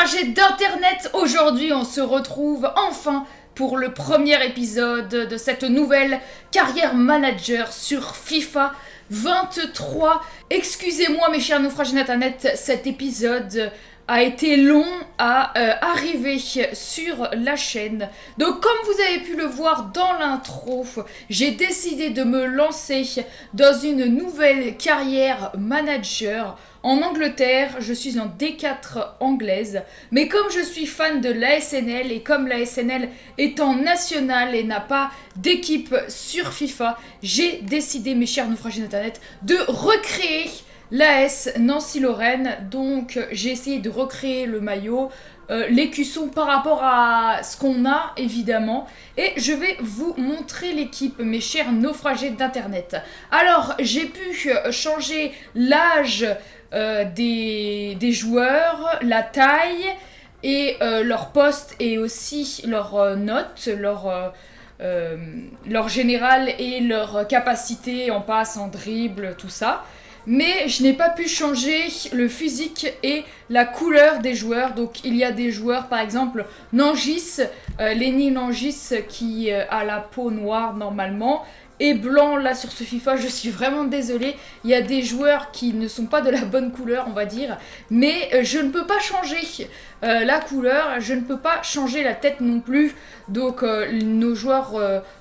naufragés d'internet. Aujourd'hui on se retrouve enfin pour le premier épisode de cette nouvelle carrière manager sur FIFA 23. Excusez-moi mes chers naufragés d'internet, cet épisode a été long à arriver sur la chaîne. Donc comme vous avez pu le voir dans l'intro, j'ai décidé de me lancer dans une nouvelle carrière manager en Angleterre. Je suis en D4 anglaise, mais comme je suis fan de l'ASNL et comme l'ASNL est en national et n'a pas d'équipe sur FIFA, j'ai décidé, mes chers naufragés d'internet, de recréer l'AS Nancy-Lorraine. Donc j'ai essayé de recréer le maillot, l'écusson par rapport à ce qu'on a évidemment, et je vais vous montrer l'équipe, mes chers naufragés d'internet. Alors j'ai pu changer l'âge des joueurs, la taille et leur poste et aussi leur note, leur général et leur capacité en passe, en dribble, tout ça. Mais je n'ai pas pu changer le physique et la couleur des joueurs. Donc il y a des joueurs, par exemple Nangis, Lenny Nangis qui a la peau noire normalement et blanc là sur ce FIFA. Je suis vraiment désolée, il y a des joueurs qui ne sont pas de la bonne couleur, on va dire, mais je ne peux pas changer la couleur, je ne peux pas changer la tête non plus. Donc nos joueurs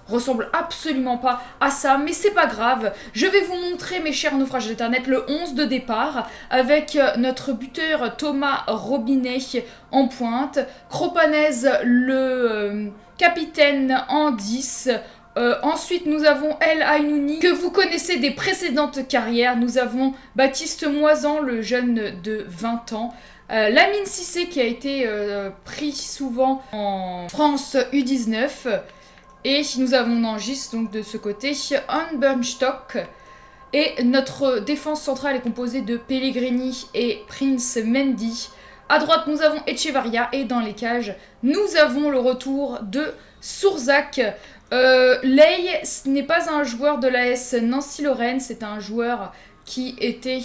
ressemblent absolument pas à ça, mais c'est pas grave. Je vais vous montrer, mes chers naufragés d'internet, le 11 de départ avec notre buteur Thomas Robinet en pointe, Cropanez le capitaine en 10. Ensuite nous avons El Ainouni que vous connaissez des précédentes carrières. Nous avons Baptiste Moisan, le jeune de 20 ans. Lamine Cissé qui a été pris souvent en France U19. Et nous avons Nangis donc de ce côté, Unburnstock. Et notre défense centrale est composée de Pellegrini et Prince Mendy. À droite nous avons Echevarria et dans les cages nous avons le retour de Sourzak. Ley, ce n'est pas un joueur de l'AS Nancy-Lorraine, c'est un joueur qui était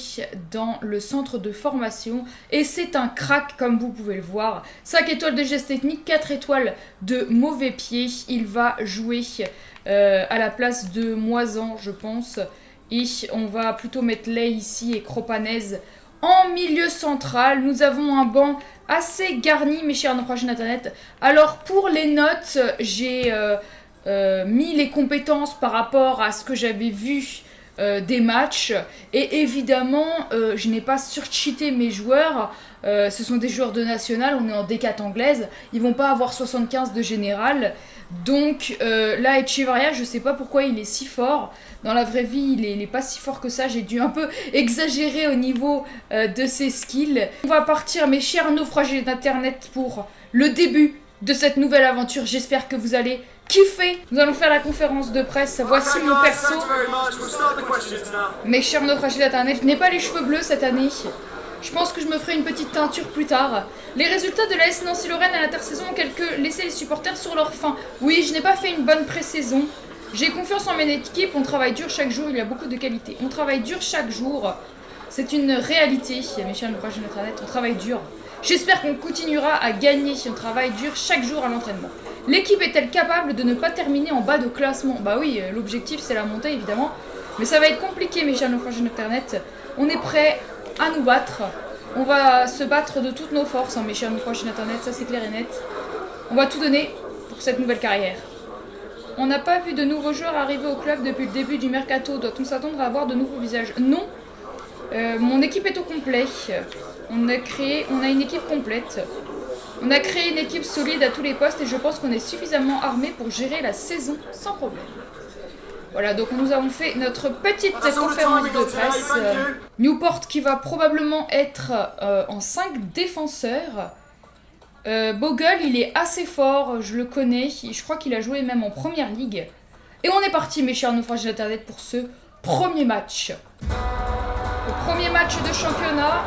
dans le centre de formation et c'est un crack comme vous pouvez le voir. 5 étoiles de geste technique, 4 étoiles de mauvais pied. Il va jouer à la place de Moisan je pense, et on va plutôt mettre Ley ici et Cropanez en milieu central. Nous avons un banc assez garni, mes chers naufragés d'internet. Alors pour les notes, j'ai mis les compétences par rapport à ce que j'avais vu des matchs, et évidemment je n'ai pas surcheaté mes joueurs. Ce sont des joueurs de national, on est en D4 anglaise, ils vont pas avoir 75 de général. Donc là Echevarria, je sais pas pourquoi il est si fort. Dans la vraie vie il est pas si fort que ça, j'ai dû un peu exagérer au niveau de ses skills. On va partir, mes chers naufragés d'internet, pour le début de cette nouvelle aventure. J'espère que vous allez kiffer. Nous allons faire la conférence de presse. Voici mon perso. Mes chers naufragés d'internet, je n'ai pas les cheveux bleus cette année. Je pense que je me ferai une petite teinture plus tard. Les résultats de l'AS Nancy-Lorraine à l'intersaison ont laissé les supporters sur leur faim. Oui, je n'ai pas fait une bonne pré-saison. J'ai confiance en mes équipes, on travaille dur chaque jour, il y a beaucoup de qualité. On travaille dur chaque jour. C'est une réalité, mes chers naufragés d'internet, on travaille dur. J'espère qu'on continuera à gagner si on travaille dur chaque jour à l'entraînement. L'équipe est-elle capable de ne pas terminer en bas de classement? Bah oui, l'objectif c'est la montée évidemment. Mais ça va être compliqué, mes chers naufragés d'internet. On est prêt à nous battre. On va se battre de toutes nos forces, hein, mes chers naufragés d'internet, ça c'est clair et net. On va tout donner pour cette nouvelle carrière. On n'a pas vu de nouveaux joueurs arriver au club depuis le début du mercato. Doit-on s'attendre à avoir de nouveaux visages? Non. Mon équipe est au complet. On a une équipe complète. On a créé une équipe solide à tous les postes et je pense qu'on est suffisamment armé pour gérer la saison sans problème. Voilà, donc nous avons fait notre petite conférence de presse. Newport qui va probablement être en 5 défenseurs. Bogle, il est assez fort, je le connais. Je crois qu'il a joué même en première ligue. Et on est parti, mes chers naufragés d'internet, pour ce premier match. Le premier match de championnat.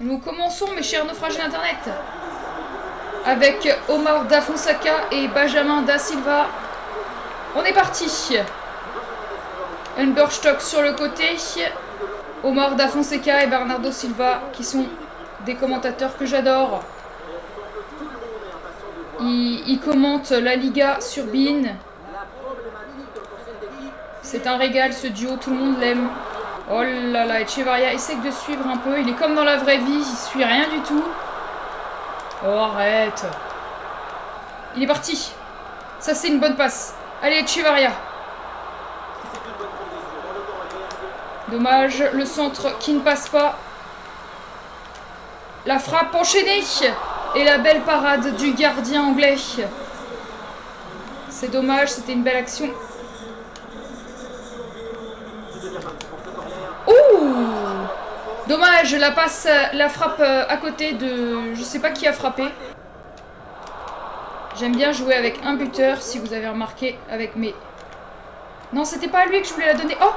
Donc commençons, mes chers naufragés d'Internet. Avec Omar Da Fonseca et Benjamin Da Silva. On est parti. Humberstock sur le côté. Omar Da Fonseca et Bernardo Silva qui sont des commentateurs que j'adore. Ils commentent la Liga sur beIN. C'est un régal ce duo, tout le monde l'aime. Oh là là, Echevarria essaie de suivre un peu. Il est comme dans la vraie vie, il suit rien du tout. Oh arrête. Il est parti. Ça c'est une bonne passe. Allez Echevarria. Dommage, le centre qui ne passe pas. La frappe enchaînée. Et la belle parade du gardien anglais. C'est dommage, c'était une belle action. Ouh! Dommage, la passe, la frappe à côté de... Je sais pas qui a frappé. J'aime bien jouer avec un buteur, si vous avez remarqué, avec mes... Non, c'était pas à lui que je voulais la donner. Oh!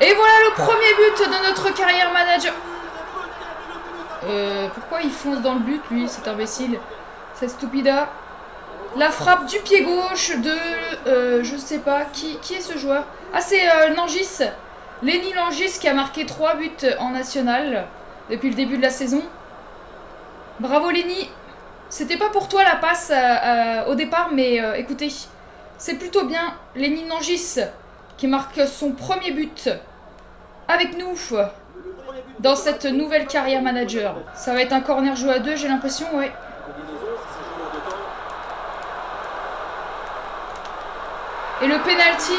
Et voilà le premier but de notre carrière manager. Pourquoi il fonce dans le but, lui, cet imbécile? Cette stupida. La frappe du pied gauche de... je sais pas, qui est ce joueur? Ah, c'est Langis. Lenny Langis qui a marqué 3 buts en national depuis le début de la saison. Bravo Lenny. C'était pas pour toi la passe au départ, mais écoutez, c'est plutôt bien Lenny Langis qui marque son premier but avec nous dans cette nouvelle carrière manager. Ça va être un corner joué à 2, j'ai l'impression, ouais. Et le penalty.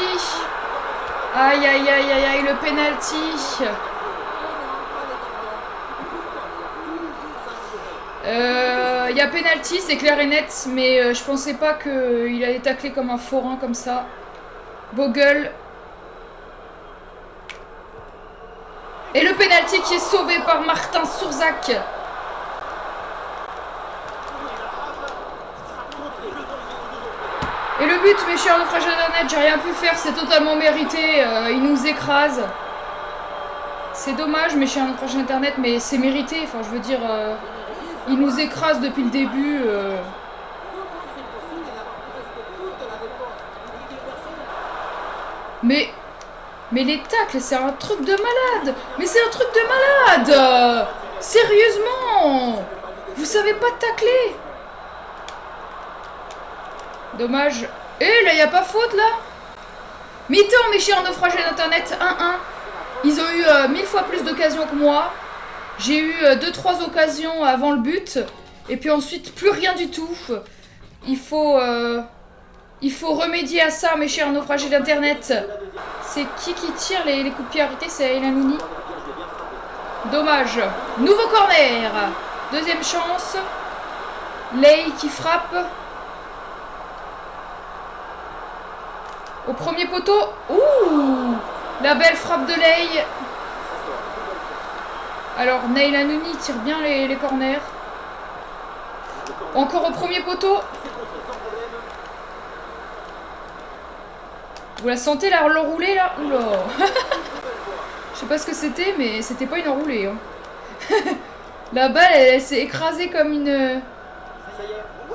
Aïe aïe aïe aïe aïe, le penalty. Il y a penalty, c'est clair et net, mais je pensais pas qu'il allait tacler comme un forain comme ça. Bogle. Et le penalty qui est sauvé par Martin Surzac. Et le but, mes chers naufragés d'Internet, j'ai rien pu faire, c'est totalement mérité. Il nous écrase. C'est dommage, mes chers naufragés d'Internet, mais c'est mérité. Enfin, je veux dire, il nous écrase depuis le début. Mais les tacles, c'est un truc de malade. Mais c'est un truc de malade. Sérieusement. Vous savez pas tacler. Dommage. Et là, il n'y a pas faute, là. Mi-temps, mes chers naufragés d'Internet, 1-1. Ils ont eu 1000 fois plus d'occasions que moi. J'ai eu 2-3 occasions avant le but. Et puis ensuite, plus rien du tout. Il faut remédier à ça, mes chers naufragés d'Internet. C'est qui tire les coups de pied arrêtés? C'est Elanouni. Dommage. Nouveau corner. Deuxième chance. Ley qui frappe. Au premier poteau. Ouh! La belle frappe de Ley. Alors, Neil Anouni tire bien les corners. Encore au premier poteau. Vous la sentez, l'enroulée, là? Oula. Je sais pas ce que c'était, mais c'était pas une enroulée. Hein. La balle, elle s'est écrasée comme une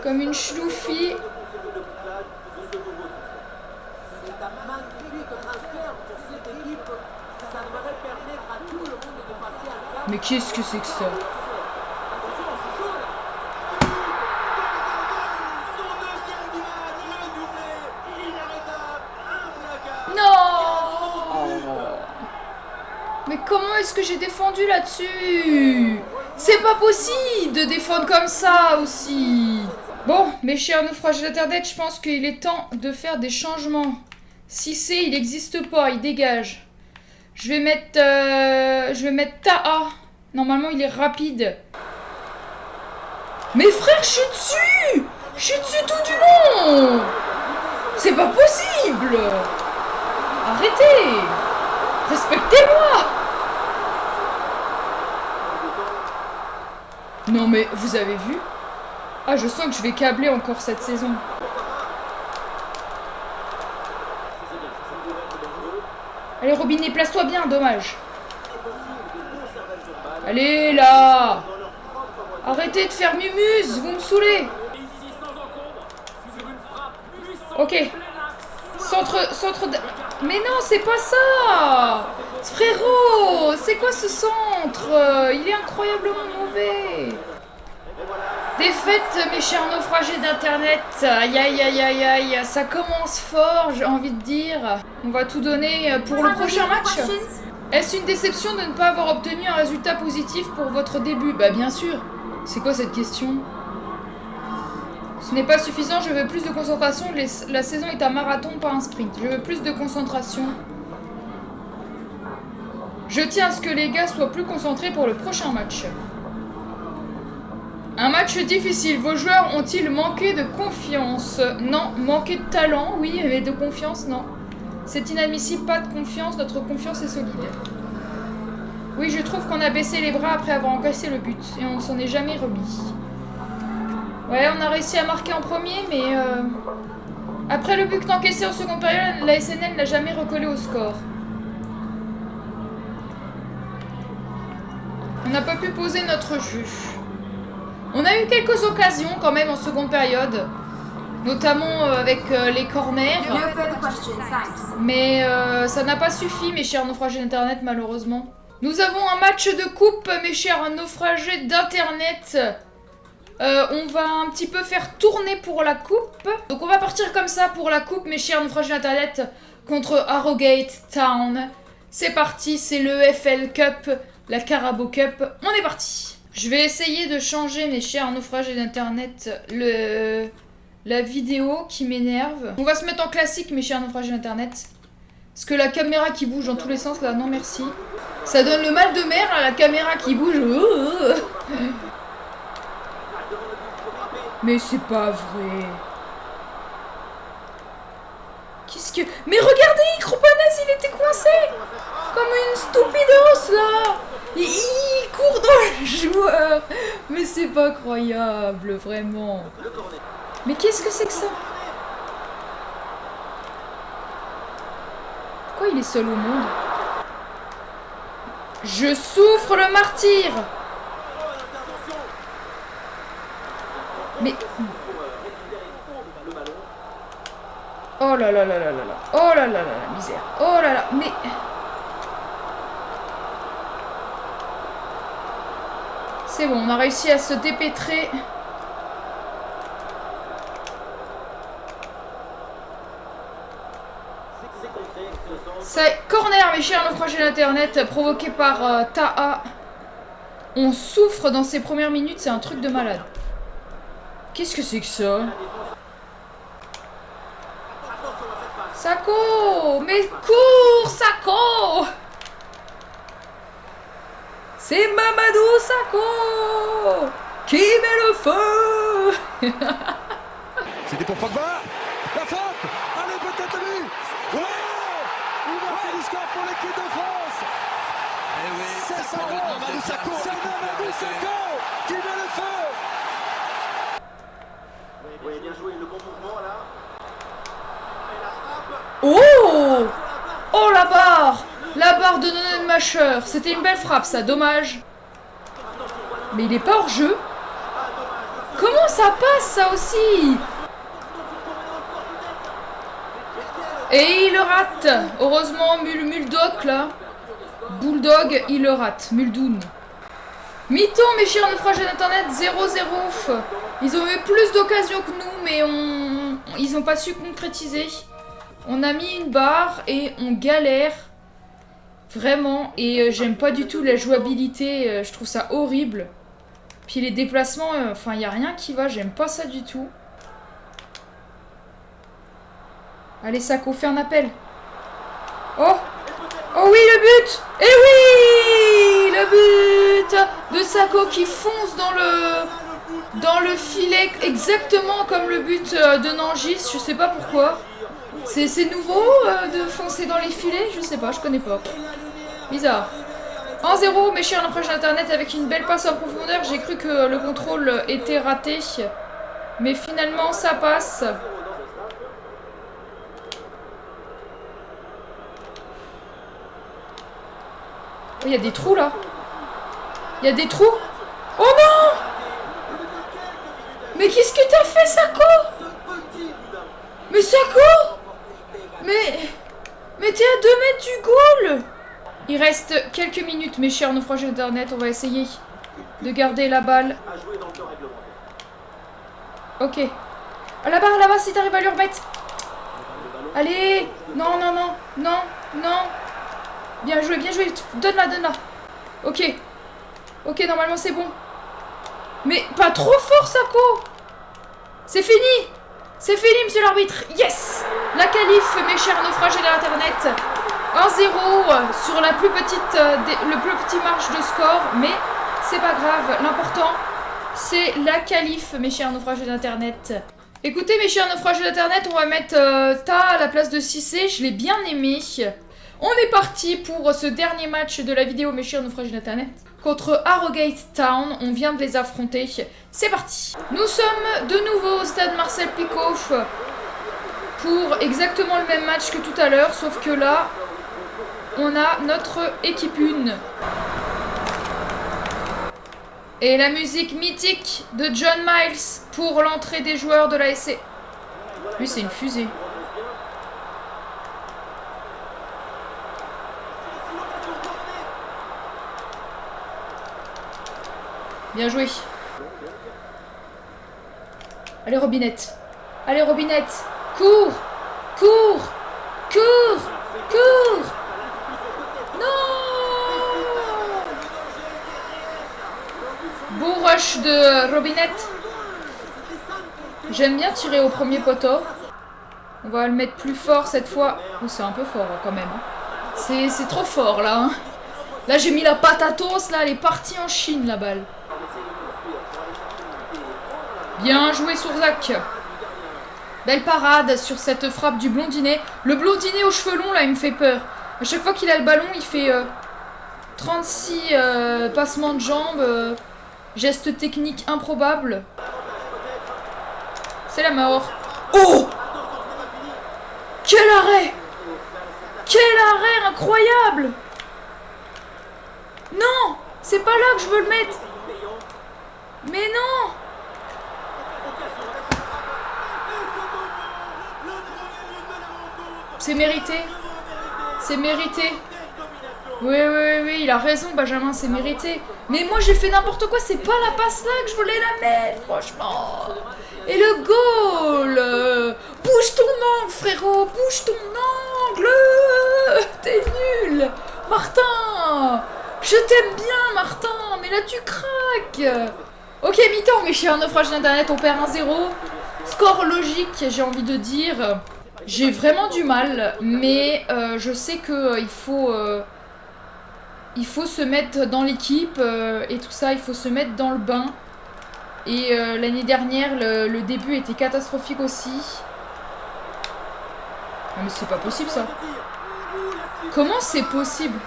chloufie. Mais qu'est-ce que c'est que ça? Non! Mais comment est-ce que j'ai défendu là-dessus? C'est pas possible de défendre comme ça aussi. Bon, mes chers naufragés d'Internet, je pense qu'il est temps de faire des changements. Cissé, il n'existe pas, il dégage. Je vais mettre Taha. Normalement, il est rapide. Mais frère, je suis dessus! Je suis dessus tout du long! C'est pas possible! Arrêtez! Respectez-moi! Non mais, vous avez vu? Ah, je sens que je vais câbler encore cette saison. Allez Robinet, place-toi bien, dommage. Allez, là! Arrêtez de faire mumuse, vous me saoulez! Ok. Centre de... Mais non, c'est pas ça! Frérot, c'est quoi ce centre? Il est incroyablement mauvais. Défaite, mes chers naufragés d'internet. Aïe aïe aïe aïe aïe. Ça commence fort, j'ai envie de dire. On va tout donner pour le prochain match. Est-ce une déception de ne pas avoir obtenu un résultat positif pour votre début? Bah bien sûr. C'est quoi cette question? Ce n'est pas suffisant, je veux plus de concentration. La saison est un marathon, pas un sprint. Je veux plus de concentration. Je tiens à ce que les gars soient plus concentrés pour le prochain match. Un match difficile. Vos joueurs ont-ils manqué de confiance? Non. Manqué de talent, oui, mais de confiance, non. C'est inadmissible, pas de confiance. Notre confiance est solide. Oui, je trouve qu'on a baissé les bras après avoir encaissé le but. Et on ne s'en est jamais remis. Ouais, on a réussi à marquer en premier, mais... Après le but encaissé en seconde période, la SNL n'a jamais recollé au score. On n'a pas pu poser notre jeu. On a eu quelques occasions quand même en seconde période. Notamment avec les corners. Mais ça n'a pas suffi, mes chers naufragés d'internet, malheureusement. Nous avons un match de coupe, mes chers naufragés d'internet. On va un petit peu faire tourner pour la coupe. Donc on va partir comme ça pour la coupe, mes chers naufragés d'internet, contre Harrogate Town. C'est parti, c'est le FL Cup, la Carabao Cup. On est parti. Je vais essayer de changer, mes chers naufragés d'internet, la vidéo qui m'énerve. On va se mettre en classique, mes chers naufragés d'internet. Parce que la caméra qui bouge dans tous les sens, là, non merci. Ça donne le mal de mer, là, la caméra qui bouge. Mais c'est pas vrai. Qu'est-ce que... Mais regardez, Kroupanès, il était coincé comme une stupidos, là. Il court dans le joueur. Mais c'est pas croyable, vraiment. Mais qu'est-ce que c'est que ça? Pourquoi il est seul au monde? Je souffre le martyr. Mais... Oh là là là là là là. Oh là là là la misère. Oh là là. Mais... C'est bon, on a réussi à se dépêtrer. C'est corner, mes chers naufragés d'internet, provoqué par Taha. On souffre dans ces premières minutes, c'est un truc de malade. Qu'est-ce que c'est que ça? Sako! Mais cours, Sako! C'est Mamadou Sakho qui met le feu. C'était pour Pogba. La faute. Allez, peut-être lui. Ouais. Il du score pour l'équipe de France. Eh oui, c'est ça, Mamadou Sakho. C'est Mamadou Sakho qui met le feu. Oui, bien joué, le bon mouvement là. Oh! Oh la barre! La barre de Nonenmacher. C'était une belle frappe, ça, dommage. Mais il est pas hors jeu. Comment ça passe, ça aussi? Et il le rate. Heureusement, Muldoc, là. Bulldog, il le rate. Muldoon. Mi-temps, mes chers naufragés d'internet, 0-0. Ils ont eu plus d'occasions que nous, mais ils n'ont pas su concrétiser. On a mis une barre et on galère. Vraiment, et j'aime pas du tout la jouabilité, je trouve ça horrible. Puis les déplacements, enfin, il n'y a rien qui va, j'aime pas ça du tout. Allez, Sakho, fais un appel. Oh! Oh oui, le but! Eh oui! Le but de Sakho qui fonce dans le filet, exactement comme le but de Nangis, je sais pas pourquoi. C'est nouveau de foncer dans les filets? Je sais pas, je connais pas. Bizarre. 1-0, mes chers naufragés d'internet, avec une belle passe en profondeur. J'ai cru que le contrôle était raté. Mais finalement, ça passe. Oh, il y a des trous là. Il y a des trous. Oh non! Mais qu'est-ce que t'as fait, Sako? Mais Sako! Mais t'es à 2 mètres du goal! Il reste quelques minutes, mes chers naufragés d'internet. On va essayer de garder la balle. Ok. Ah, là-bas, si t'arrives à lui remettre. Allez! Non, non, non, non, non. Bien joué, bien joué. Donne-la. Ok. Ok, normalement c'est bon. Mais pas trop fort, Sako! C'est fini! C'est fini, monsieur l'arbitre! Yes! La qualif, mes chers naufragés de l'internet. 1-0 sur la plus petite, le plus petit marge de score. Mais c'est pas grave. L'important, c'est la qualif, mes chers naufragés d'internet. Écoutez, mes chers naufragés d'internet, on va mettre Ta à la place de Cissé. Je l'ai bien aimé. On est parti pour ce dernier match de la vidéo, mes chers naufragés d'internet. Contre Harrogate Town, on vient de les affronter. C'est parti. Nous sommes de nouveau au stade Marcel Picot pour exactement le même match que tout à l'heure, sauf que là, on a notre équipe 1. Et la musique mythique de John Miles pour l'entrée des joueurs de l'ASC. Lui, c'est une fusée. Bien joué. Allez, Robinette. Allez, Robinette. Cours. Cours. Cours. Cours. Non. Beau rush de Robinette. J'aime bien tirer au premier poteau. On va le mettre plus fort cette fois. Oh, c'est un peu fort quand même. C'est trop fort là. Hein. Là, j'ai mis la patatos. Là, elle est partie en Chine, la balle. Bien joué Sourzak. Belle parade sur cette frappe du blondinet. Le blondinet aux cheveux longs, là, il me fait peur. À chaque fois qu'il a le ballon, il fait 36 passements de jambes. Gestes techniques improbables. C'est la mort. Oh! Quel arrêt! Quel arrêt incroyable! Non! C'est pas là que je veux le mettre! Mais non! C'est mérité. C'est mérité. Oui, il a raison, Benjamin, c'est mérité. Mais moi, j'ai fait n'importe quoi. C'est pas la passe là que je voulais la mettre, franchement. Et le goal. Bouge ton angle, frérot. Bouge ton angle. T'es nul. Martin. Je t'aime bien, Martin. Mais là, tu craques. Ok, mi-temps, mes chers naufrages d'internet. On perd 1-0. Score logique, j'ai envie de dire. J'ai vraiment du mal, mais je sais que il faut se mettre dans l'équipe et tout ça, il faut se mettre dans le bain. Et l'année dernière, le début était catastrophique aussi. Non mais c'est pas possible ça. Comment c'est possible?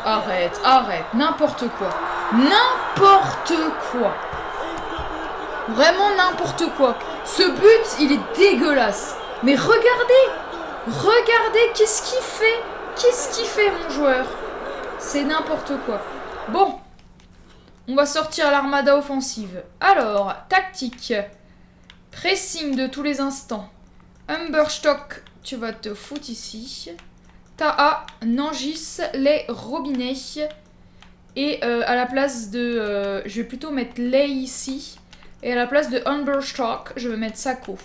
Arrête, n'importe quoi. N'importe quoi. Vraiment n'importe quoi. Ce but, il est dégueulasse. Mais regardez, qu'est-ce qu'il fait? Qu'est-ce qu'il fait, mon joueur? C'est n'importe quoi. Bon, on va sortir l'armada offensive. Alors, tactique. Pressing de tous les instants. Humberstock, tu vas te foutre ici. Taha, Nangis, les robinets. Et à la place de... je vais plutôt mettre les ici. Et à la place de Humberstock, je vais mettre Sako.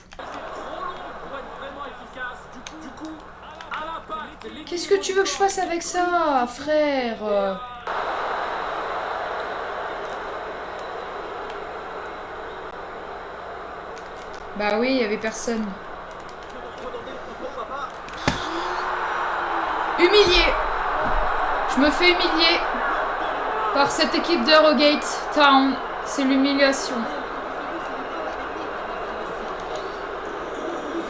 Qu'est-ce que tu veux que je fasse avec ça, frère? Bah oui, il y avait personne. Humilié. Je me fais humilier par cette équipe d'Harrogate Town. C'est l'humiliation.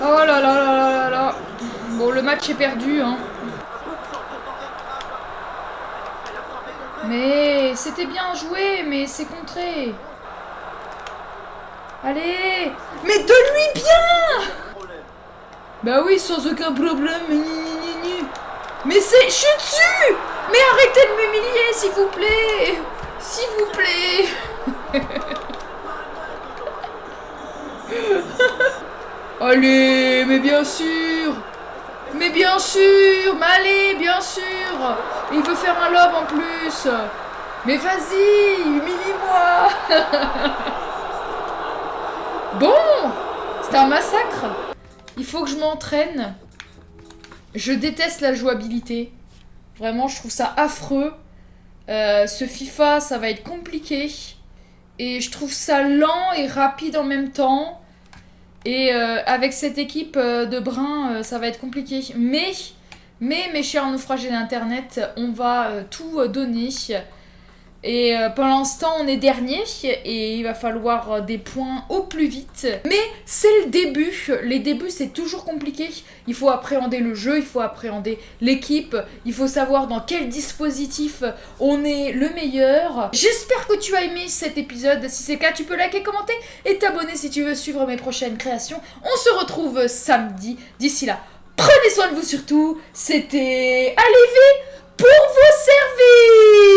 Oh là là là là là là. Bon, le match est perdu, hein. Mais c'était bien joué, mais c'est contré. Allez. Mais donne-lui bien. Bah oui, sans aucun problème. Mais c'est... Je suis dessus. Mais arrêtez de m'humilier, s'il vous plaît. S'il vous plaît. Allez, mais bien sûr. Mais bien sûr. Mais allez, bien sûr. Il veut faire un lob en plus. Mais vas-y, humilie-moi. Bon, c'est un massacre. Il faut que je m'entraîne. Je déteste la jouabilité. Vraiment, je trouve ça affreux. Ce FIFA, ça va être compliqué. Et je trouve ça lent et rapide en même temps. Et avec cette équipe de brun, ça va être compliqué. Mais mes chers naufragés d'internet, on va tout donner. Et pendant ce temps, on est dernier et il va falloir des points au plus vite. Mais c'est le début. Les débuts, c'est toujours compliqué. Il faut appréhender le jeu, il faut appréhender l'équipe, il faut savoir dans quel dispositif on est le meilleur. J'espère que tu as aimé cet épisode. Si c'est le cas, tu peux liker, commenter et t'abonner si tu veux suivre mes prochaines créations. On se retrouve samedi. D'ici là, prenez soin de vous surtout. C'était Alévé pour vos services.